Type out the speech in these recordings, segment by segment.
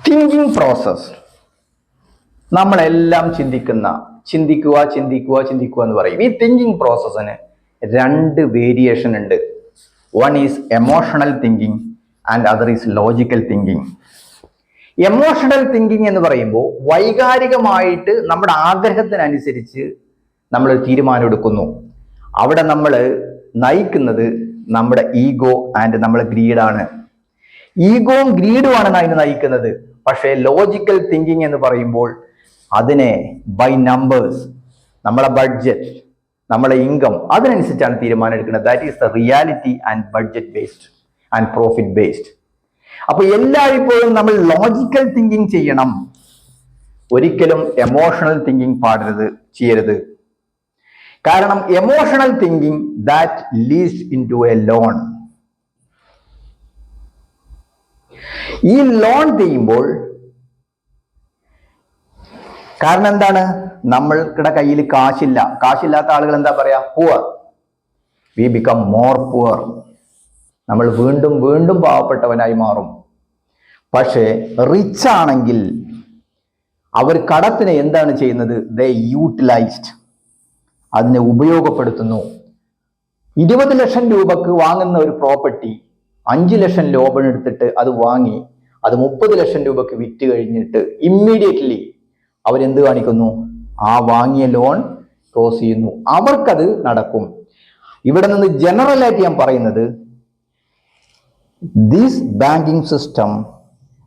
Thinking process. നമ്മളെല്ലാം ചിന്തിക്കുക എന്ന് പറയും. ഈ തിങ്കിങ് പ്രോസസ്സിന് രണ്ട് വേരിയേഷൻ ഉണ്ട്. One is emotional thinking and other is logical thinking. Emotional thinking എന്ന് പറയുമ്പോൾ വൈകാരികമായിട്ട് നമ്മുടെ ആഗ്രഹത്തിനനുസരിച്ച് നമ്മൾ തീരുമാനം എടുക്കുന്നു. അവിടെ നമ്മൾ നയിക്കുന്നത് നമ്മുടെ ഈഗോ ആൻഡ് നമ്മുടെ ഗ്രീഡാണ്. ഈഗോയും ഗ്രീഡുമാണ് അതിനെ നയിക്കുന്നത്. പക്ഷേ ലോജിക്കൽ തിങ്കിങ് എന്ന് പറയുമ്പോൾ അതിനെ ബൈ നമ്പേഴ്സ്, നമ്മളെ ബഡ്ജറ്റ്, നമ്മളെ ഇൻകം, അതിനനുസരിച്ചാണ് തീരുമാനം എടുക്കുന്നത്. That is the reality and budget based and profit based. അപ്പൊ എല്ലായ്പ്പോഴും നമ്മൾ ലോജിക്കൽ തിങ്കിങ് ചെയ്യണം, ഒരിക്കലും എമോഷണൽ തിങ്കിങ് ചെയ്യരുത്. കാരണം emotional thinking that leads in to a loan. ഈ ലോൺ ചെയ്യുമ്പോൾ കാരണം എന്താണ്? നമ്മൾക്കിടെ കയ്യിൽ കാശില്ലാത്ത ആളുകൾ എന്താ പറയാ? Poor. We become more poor. നമ്മൾ വീണ്ടും വീണ്ടും പാവപ്പെട്ടവനായി മാറും. പക്ഷേ റിച്ച് ആണെങ്കിൽ അവർ കടത്തിനെ എന്താണ് ചെയ്യുന്നത്? ദേ യൂട്ടിലൈസ്ഡ്, അതിനെ ഉപയോഗപ്പെടുത്തുന്നു. 20 ലക്ഷം രൂപക്ക് വാങ്ങുന്ന ഒരു പ്രോപ്പർട്ടി 5 ലക്ഷം ലോൺ എടുത്തിട്ട് അത് വാങ്ങി അത് 30 ലക്ഷം രൂപക്ക് വിറ്റ് കഴിഞ്ഞിട്ട് ഇമ്മീഡിയറ്റ്ലി അവരെന്ത് കാണിക്കുന്നു? ആ വാങ്ങിയ ലോൺ ക്ലോസ് ചെയ്യുന്നു. അവർക്കത് നടക്കും. ഇവിടെ നിന്ന് ജനറൽ ആയിട്ട് ഞാൻ പറയുന്നത്, this banking system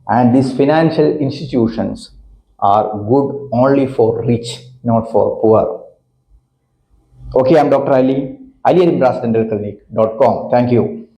and this financial institutions are good only for rich, not for poor. Okay, I'm Dr. Ali, AliAlimBras Dental Clinic.com. Thank you.